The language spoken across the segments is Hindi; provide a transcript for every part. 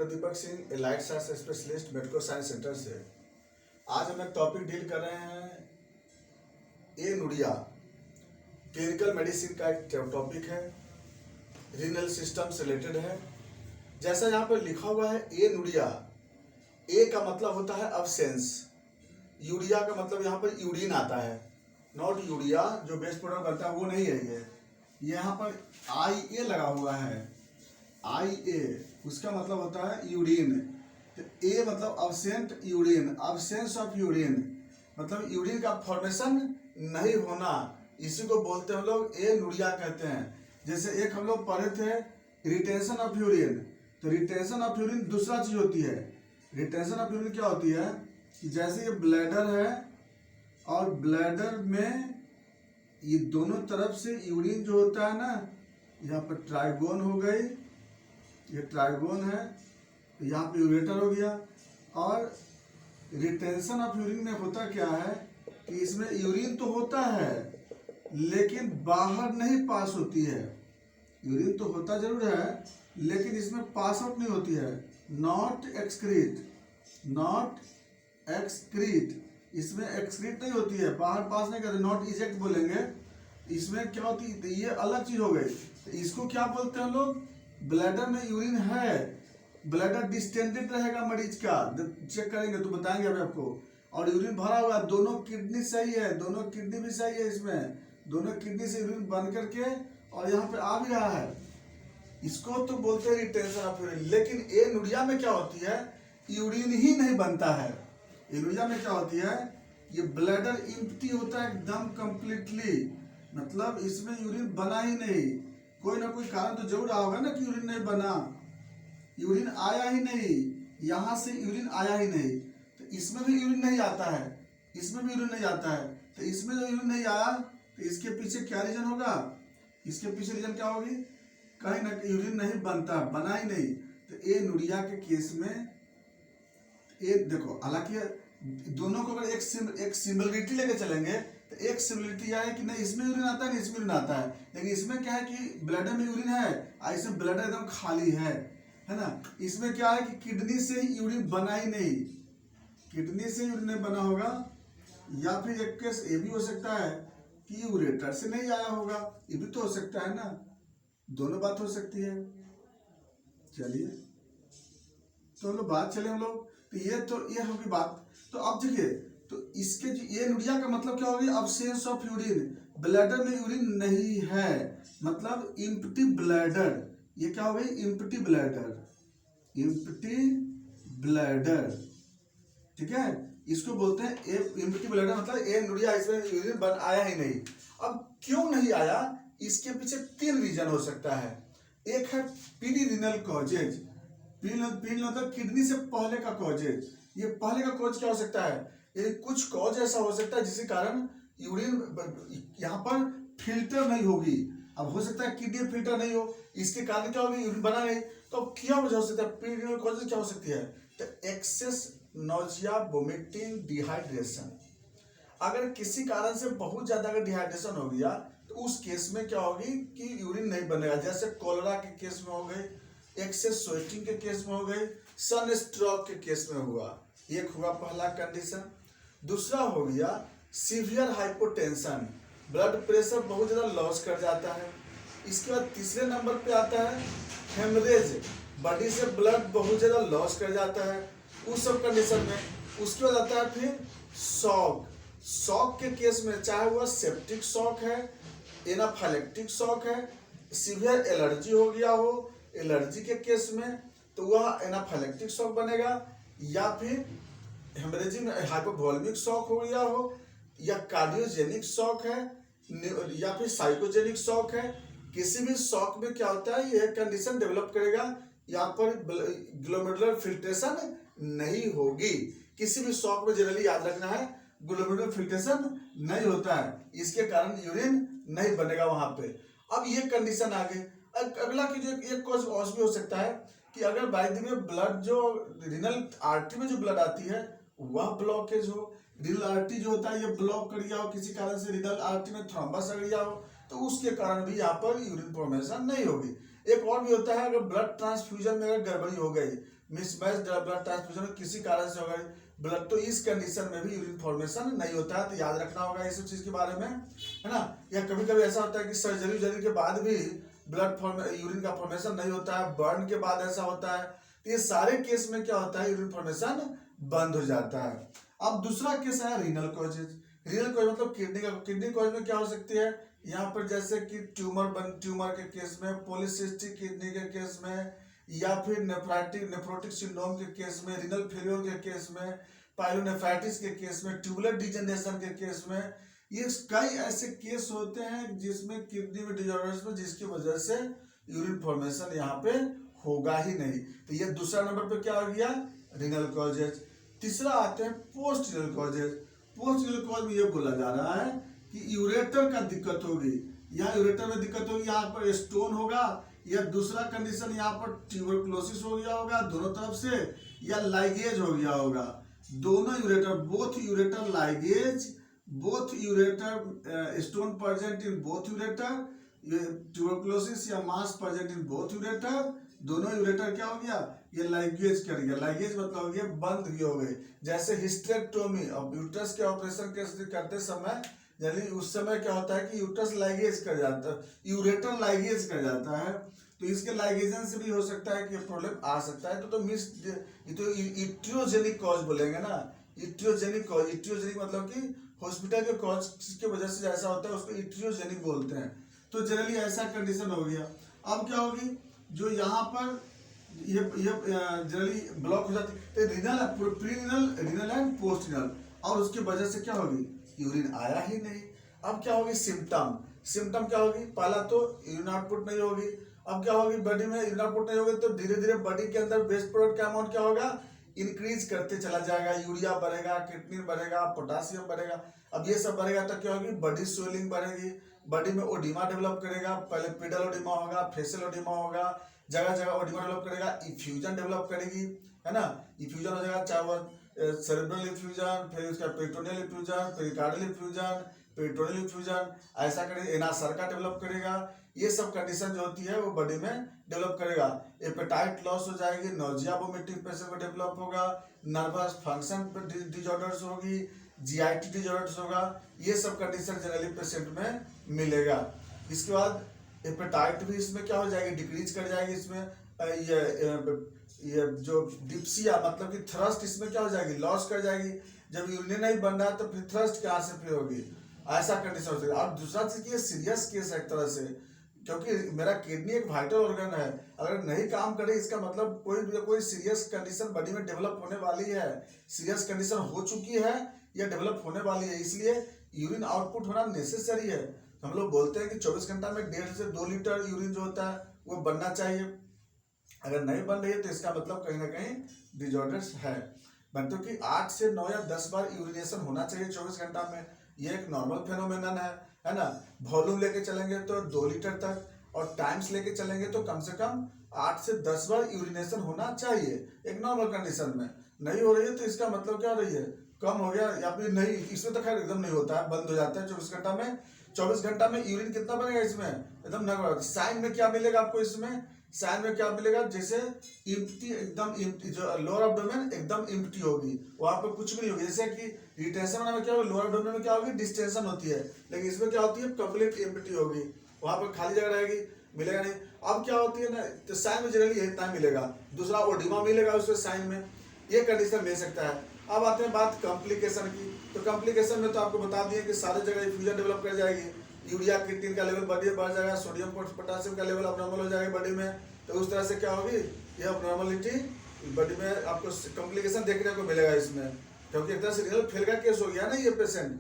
Doctor Deepak Singh, allied science specialist, medico science centre से। आज हम एक टॉपिक डील कर रहे हैं एनुरिया। क्लिनिकल मेडिसिन का एक टॉपिक है, रीनल सिस्टम से रिलेटेड है। जैसा यहाँ पर लिखा हुआ है एनुरिया, ए का मतलब होता है अब्सेंस, यूरिया का मतलब यहाँ पर यूरिन आता है, नॉट यूरिया जो बेस प्रोडक्ट बनता है वो नहीं है। ये यहाँ पर आई ए लगा हुआ है, आई ए उसका मतलब होता है यूरिन। तो ए मतलब absent urine, absence of urine मतलब यूरिन का फॉर्मेशन नहीं होना, इसी को बोलते हैं हम लोग एनुरिया कहते हैं। जैसे एक हम लोग पढ़े थे रिटेंशन ऑफ यूरिन, तो रिटेंशन ऑफ यूरिन दूसरा चीज होती है। रिटेंशन ऑफ यूरिन क्या होती है कि जैसे ये ब्लैडर है और ब्लैडर में ये दोनों तरफ से यूरिन जो होता है ना, यहाँ पर ट्राइगोन हो गई, ये ट्राइगोन है, यहाँ पे यूरेटर हो गया। और रिटेंशन ऑफ यूरिन में होता क्या है कि इसमें यूरिन तो होता है लेकिन बाहर नहीं पास होती है। यूरिन तो होता जरूर है लेकिन इसमें पास आउट नहीं होती है, नॉट एक्सक्रीट, नॉट एक्सक्रीट, इसमें एक्सक्रीट नहीं होती है, बाहर पास नहीं करते, नॉट इजेक्ट बोलेंगे। इसमें क्या होती है, ये अलग चीज हो गई। इसको क्या बोलते हैं लोग, ब्लैडर में यूरिन है, ब्लैडर डिस्टेंडेड रहेगा मरीज का, चेक करेंगे तो बताएंगे अभी आपको। और यूरिन भरा हुआ, दोनों किडनी सही है, दोनों किडनी भी सही है, इसमें दोनों किडनी से यूरिन बन करके और यहाँ पे आ भी रहा है, इसको तो बोलते हैं रिटेंशन ऑफ यूरिन। लेकिन एनुरिया में क्या होती है, यूरिन ही नहीं बनता है। एनुरिया में क्या होती है, ये ब्लैडर इम्प्टी होता है एकदम कंप्लीटली, मतलब इसमें यूरिन बना ही नहीं। कोई ना कोई कारण तो जरूर रहा होगा ना कि यूरिन नहीं बना, यूरिन आया ही नहीं, यहाँ से यूरिन आया ही नहीं, तो इसमें भी यूरिन नहीं आता है, इसमें भी यूरिन नहीं आता है। तो इसमें जो यूरिन नहीं आया तो इसके पीछे क्या रीजन होगा, इसके पीछे रीजन क्या होगी, कहीं ना यूरिन नहीं बनता, बना ही नहीं। तो एनुरिया के केस में ये देखो, हालांकि दोनों को अगर एक सिमिलरिटी लेके चलेंगे तो एक सिमिलरिटी है कि नहीं इसमें यूरिन आता है नहीं इसमें यूरिन आता है, लेकिन इसमें क्या है कि ब्लैडर में यूरिन है और इसमें ब्लैडर एकदम खाली है ना। इसमें क्या है कि किडनी से यूरिन बना ही नहीं, किडनी से यूरिन नहीं बना होगा, या फिर एक केस ये भी हो सकता है कि यूरेटर से नहीं आया होगा, ये भी तो हो सकता है ना, दोनों बात हो सकती है। चलिए तो हम लोग बात चले हम लोग, तो ये होगी बात। तो अब देखिए, तो इसके जो एनुरिया का मतलब क्या होगी, अब्सेंस ऑफ यूरिन, ब्लैडर में यूरिन नहीं है, मतलब इम्प्टी ब्लैडर। ये क्या हो गई, इम्प्टी ब्लैडर, इम्प्टी ब्लैडर, ठीक है, इसको बोलते हैं इम्प्टी ब्लैडर, मतलब एनुरिया, इसमें यूरिन आया ही नहीं। अब क्यों नहीं आया, इसके पीछे 3 रीजन हो सकता है। एक है पीरीरिनल कॉजेज, पीरिनल मतलब किडनी से पहले का कॉजेज। ये पहले का कॉज क्या हो सकता है, ये कुछ कॉज ऐसा हो सकता है जिसके कारण यूरिन यहाँ पर फिल्टर नहीं होगी। अब हो सकता है किडनी फिल्टर नहीं हो, इसके कारण क्या होगी, यूरिन बना नहीं। तो क्या वजह हो सकता है, पीरिनल कॉजेज क्या हो सकती है, तो एक्सेस नोजिया, वोमिटिंग, डिहाइड्रेशन। अगर किसी कारण से बहुत ज्यादा अगर डिहाइड्रेशन हो गया तो उस केस में क्या होगी कि यूरिन नहीं बनेगा। जैसे कोलेरा के केस में हो गई, एक्सेस स्वेटिंग के केस में हो गई, सन स्ट्रोक के केस में हुआ। एक हुआ पहला कंडीशन। दूसरा हो गया सीवियर हाइपोटेंशन, ब्लड प्रेशर बहुत ज्यादा लॉस कर जाता है। इसके बाद तीसरे नंबर पे आता है हेमरेज, बॉडी से ब्लड बहुत ज्यादा लॉस कर जाता है उस सब कंडीशन में। उसके बाद आता है फिर शॉक, शॉक के केस में चाहे वह सेप्टिक शॉक है, एनाफाइलेक्टिक शॉक है, सीवियर एलर्जी हो गया हो, एलर्जी के केस में तो वह एनाफाइलेक्टिक शॉक बनेगा, या फिर हेमरेजिक हाइपोवोलेमिक शॉक हो गया हो, या कार्डियोजेनिक शॉक है, या फिर साइकोजेनिक शॉक है। किसी भी शॉक में क्या होता है, यह कंडीशन डेवलप करेगा, यहाँ पर ग्लोमेरुलर फिल्ट्रेशन नहीं होगी। किसी भी शॉक में जनरली याद रखना है ग्लोमेरुलर फिल्ट्रेशन नहीं होता है, इसके कारण यूरिन नहीं बनेगा वहां पे। अब ये कंडीशन आ गई। अगला की जो एक कॉज और भी हो सकता है कि अगर बाय द वे ब्लड जो रीनल आर्टरी में जो ब्लड आती है वह ब्लॉकेज हो, रीनल आर्टरी जो होता है ये ब्लॉक कर गया हो, किसी कारण से रीनल आर्टरी में थ्रोम्बस अड़ गया हो, तो उसके कारण भी यहाँ पर यूरिन फॉर्मेशन नहीं होगी। एक और भी होता है, अगर ब्लड ट्रांसफ्यूजन में अगर गड़बड़ी हो गई, मिसमैच ब्लड ट्रांसफ्यूजन किसी कारण से होगा ब्लड, तो इस कंडीशन में भी यूरिन फॉर्मेशन नहीं होता है। तो याद रखना होगा इस चीज के बारे में, है ना। या कभी कभी ऐसा होता है कि सर्जरी के बाद भी यूरिन का फॉर्मेशन नहीं होता है, बर्न के बाद ऐसा होता है। तो ये सारे केस में क्या होता है, यूरिन फॉर्मेशन बंद हो जाता है। अब दूसरा केस है रीनल कॉजेज। रीनल कॉज मतलब किडनी कॉज में क्या हो सकती है, यहाँ पर जैसे कि ट्यूमर के केस में, पॉलीसिस्टिक किडनी के केस में, या फिर नेफ्रोटिक सिंड्रोम के केस में, रीनल फेलियर के केस में, पाइलोनेफ्राइटिस के केस में, ट्यूबुलर डिजेनरेशन के केस में। ये कई ऐसे केस होते हैं जिसमें किडनी में डिजॉर्डर्स में, जिसकी वजह से यूरिन फॉर्मेशन यहाँ पे होगा ही नहीं। तो ये दूसरा नंबर पे क्या हो गया, रीनल कॉजेज। तीसरा आते हैं post renal causes. Post renal cause में ये बोला जा रहा है कि यूरेटर का दिक्कत होगी, यहाँ यूरेटर में दिक्कत होगी, यहाँ पर स्टोन होगा, या दूसरा कंडीशन यहाँ पर ट्यूबरकुलोसिस हो गया होगा दोनों तरफ से, या लाइगेज हो गया होगा। दोनों ureter, both ureter ligated, both ureter stone present in both ureter, tuberculosis या mass present in both ureter, दोनों यूरेटर क्या हो गया, ये लाइगेज कर गया। लाइगेज मतलब हो गया बंद भी हो गए। जैसे हिस्टेरेक्टोमी, अब यूट्रस के ऑपरेशन करते समय यानी उस समय क्या होता है कि यूट्रस लाइगेज कर जाता है, यूरेटर लाइगेज कर जाता है। तो इसके लाइगेशन से भी हो सकता है कि प्रॉब्लम आ सकता है। तो इट्रियोजेनिक कॉज बोलेंगे ना, इट्रियोजेनिक कॉज। इट्रियोजेनिक मतलब कि हॉस्पिटल के कॉज की वजह से जैसा होता है उसको इट्रियोजेनिक बोलते हैं। तो जनरली ऐसा कंडीशन हो गया। अब क्या होगी, जो यहाँ पर ये जनरली ब्लॉक हो जाती है रीनल एंड पोस्ट रीनल, और उसकी वजह से क्या होगी, यूरिन आया ही नहीं। अब क्या होगी, सिम्टम क्या होगी, पहला तो यूरिन आउटपुट नहीं होगी। अब क्या होगी, बॉडी में यूरिन आउटपुट नहीं होगी तो धीरे धीरे बॉडी के अंदर वेस्ट प्रोडक्ट का अमाउंट क्या होगा, इंक्रीज करते चला जाएगा। यूरिया बढ़ेगा, क्रिएटिनिन बढ़ेगा, पोटासियम बढ़ेगा। अब ये सब बढ़ेगा तो क्या होगी, बॉडी स्वेलिंग बढ़ेगी, बॉडी में ओडिमा डेवलप करेगा। पहले पेडल ओडिमा होगा, फेशियल ओडिमा होगा, जगह जगह ओडिमा डेवलप करेगा, इफ्यूजन डेवलप करेगी, है ना। इफ्यूजन हो जाएगा, चाहे वो सेरेब्रल इफ्यूजन, फिर उसका peritoneal effusion, pericardial effusion, peritoneal effusion, ऐसा करेगा। एनासरका डेवलप करेगा। ये सब कंडीशन जो होती है वो बॉडी में डेवलप करेगा। एपेटाइट लॉस हो जाएगी, नोजिया वोमिटिंग पेशेंट को डेवलप होगा, नर्वस फंक्शन डिजॉर्डर्स होगी, जीआईटी डिजॉर्डर्स होगा। ये सब कंडीशन जनरली पेशेंट में मिलेगा। इसके बाद एपेटाइट भी इसमें क्या हो जाएगी, डिक्रीज कर जाएगी। इसमें ये जो डिप्सिया मतलब कि थ्रस्ट, इसमें क्या हो जाएगी, लॉस कर जाएगी। जब यूरिन नहीं बन रहा है तो फिर थ्रस्ट कहाँ से फ्री होगी, ऐसा कंडीशन हो जाएगी। और दूसरा चीज ये सीरियस केस है एक तरह से, क्योंकि मेरा किडनी एक वाइटल ऑर्गन है, अगर नहीं काम करे इसका मतलब कोई सीरियस कंडीशन बॉडी में डेवलप होने वाली है, सीरियस कंडीशन हो चुकी है या डेवलप होने वाली है। इसलिए यूरिन आउटपुट होना नेसेसरी है। हम लोग बोलते हैं कि 24 घंटा में 1.5 से 2 लीटर यूरिन जो होता है वो बनना चाहिए। अगर नहीं बन रही है तो इसका मतलब कहीं ना कहीं डिजॉर्डर्स है। मतलब कि 8 से 9 या 10 बार यूरिनेशन होना चाहिए 24 घंटा में। ये एक नॉर्मल फेनोमेनन है ना। वॉल्यूम लेके चलेंगे तो 2 लीटर तक, और टाइम्स लेके चलेंगे तो कम से कम 8 से 10 बार यूरिनेशन होना चाहिए एक नॉर्मल कंडीशन में। नहीं हो रही है तो इसका मतलब क्या हो रही है, कम हो गया, या फिर नहीं, इसमें तो खैर एकदम नहीं होता है, बंद हो जाता है 24 घंटा में। 24 घंटा में यूरिन कितना बनेगा इसमें, एकदम नगण्य। साइन में क्या मिलेगा आपको, इसमें साइन में क्या मिलेगा, जैसे इम्प्टी, एकदम इम्प्टी, जो लोअर एब्डोमेन एकदम इम्प्टी होगी, वहां पर कुछ भी नहीं होगी। जैसे कि रिटेंशन में क्या होगी, लोअर एब्डोमेन में क्या होगी, डिस्टेंशन होती है, लेकिन इसमें क्या होती है, कंप्लीट इम्प्टी होगी, वहां पर खाली जगह रहेगी, मिलेगा नहीं। अब क्या होती है ना, तो साइन में जनरली यही टाइम मिलेगा। दूसरा ओडिमा मिलेगा उसमें साइन में, ये कंडीशन मिल सकता है। अब आते हैं बात कॉम्प्लिकेशन की। तो कॉम्प्लिकेशन में तो आपको बता दिए कि सारे जगह इफ्यूजन डेवलप कर जाएगी, यूरिया क्रिएटिनिन का लेवल बढ़ जाएगा, सोडियम पोटेशियम का लेवल अबनॉर्मल हो जाएगा बॉडी में। तो उस तरह से क्या होगी, ये अबनॉर्मलिटी बॉडी में आपको कॉम्प्लिकेशन देखने को मिलेगा इसमें, क्योंकि एक तरह से रीनल फेल का केस हो गया ना ये पेशेंट।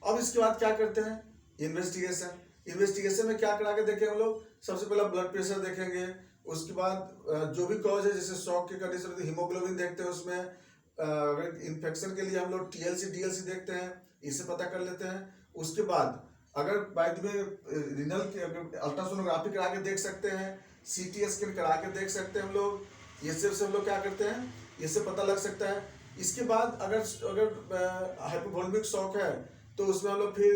अब इसके बाद क्या करते हैं, इन्वेस्टिगेशन में क्या करा के देखें हम लोग, सबसे पहला ब्लड प्रेशर देखेंगे। उसके बाद जो भी कॉज है, जैसे शॉक की कंडीशन होती है, हीमोग्लोबिन देखते हैं उसमें। अगर इन्फेक्शन के लिए हम लोग टीएलसी डीएलसी देखते हैं, इससे पता कर लेते हैं। उसके बाद अगर बाय द वे रीनल के अल्ट्रासोनोग्राफी करा के देख सकते हैं, सीटी स्कैन करा के देख सकते हैं हम लोग। ये सिर्फ हम लोग क्या करते हैं, इससे पता लग सकता है। इसके बाद अगर हाइपोवोलेमिक शॉक है तो उसमें हम लोग फिर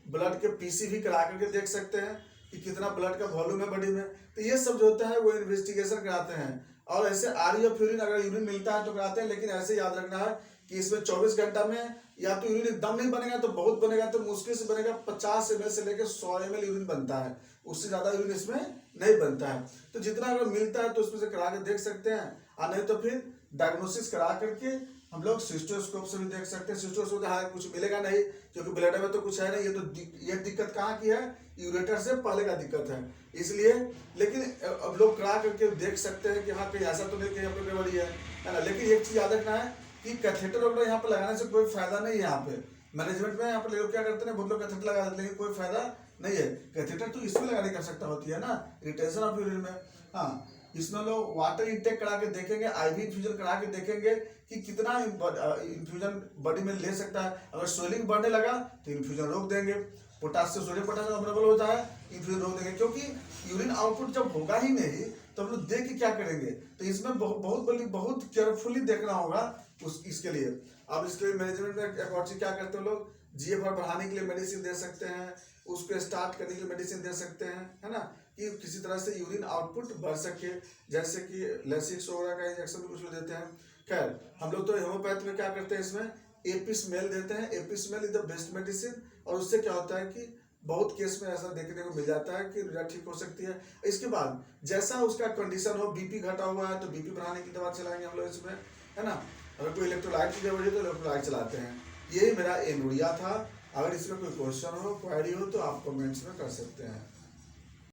ब्लड के पीसी भी करा करके देख सकते हैं कि कितना ब्लड का वॉल्यूम है बॉडी में। तो ये सब जो होता है वो इन्वेस्टिगेशन कराते हैं। और ऐसे आरई ऑफ यूरिन अगर यूरिन मिलता है तो कराते हैं, लेकिन ऐसे याद रखना है कि इसमें 24 घंटा में या तो यूरिन एकदम नहीं बनेगा तो बहुत बनेगा, तो मुश्किल से बनेगा 50 ml से लेकर 100 ml यूरिन बनता है, उससे ज्यादा यूरिन इसमें नहीं बनता है। तो जितना अगर मिलता है तो उसमें से करा के देख सकते हैं, और नहीं तो फिर डायग्नोसिस करा करके हम लोग सिस्टोस्कोप से भी देख सकते हैं। सिस्टोस्कोप से हाँ कुछ मिलेगा नहीं, क्योंकि ब्लड में तो कुछ है नहीं। ये दिक्कत कहाँ की है, यूरेटर से पहले का दिक्कत है, इसलिए। लेकिन अब लोग करा करके देख सकते हैं कि हाँ कहीं ऐसा तो नहीं कि यहाँ पे गड़बड़ी है ना। लेकिन एक चीज याद रखना है कि कैथेटर वगैरह यहाँ पे लगाने से कोई फायदा नहीं है। यहाँ पे मैनेजमेंट में यहाँ पे लोग क्या करते हैं, बहुत लोग कैथेटर लगा देते हैं, लेकिन कोई फायदा नहीं है। कैथेटर तो इसमें लगाने की आवश्यकता होती है ना, रिटेंशन ऑफ यूरिन में। हाँ, इसमें लोग वाटर इनटेक करा के देखेंगे, आईवी इन्फ्यूजन करा के देखेंगे कि कितना इन्फ्यूजन बॉडी में ले सकता है। अगर स्वेलिंग बढ़ने लगा तो इन्फ्यूजन रोक देंगे, पोटासियम सोडियम पोटासियम अवेलेबल होता है, इन्फ्यूजन रोक देंगे। क्योंकि यूरिन आउटपुट जब होगा ही नहीं तो हम लोग देख के क्या करेंगे, तो इसमें बहुत केयरफुली देखना होगा इसके लिए। अब इसके लिए मैनेजमेंट में अकॉर्डिंग क्या करते हैं लोग, जीएफआर बढ़ाने के लिए मेडिसिन दे सकते हैं, उसको स्टार्ट करने के लिए मेडिसिन दे सकते हैं, है ना, कि किसी तरह से यूरिन आउटपुट बढ़ सके, जैसे कि लेसिक्स वगैरह का इंजेक्शन भी कुछ लोग देते हैं। खैर हम लोग तो होम्योपैथ में क्या करते हैं, इसमें एपिसमेल देते हैं। एपिसमेल इज द बेस्ट मेडिसिन, और उससे क्या होता है कि बहुत केस में ऐसा देखने को मिल जाता है कि यूरिया ठीक हो सकती है। इसके बाद जैसा उसका कंडीशन हो, बीपी घटा हुआ है तो बीपी बढ़ाने की दवा चलाएंगे हम लोग इसमें, है ना। अगर कोई इलेक्ट्रोलाइट की जरूरत है तो इलेक्ट्रोलाइट चलाते हैं। यही मेरा एनुरिया था। अगर इसमें कोई क्वेश्चन हो, क्वेरी हो तो आप कमेंट्स में कर सकते हैं।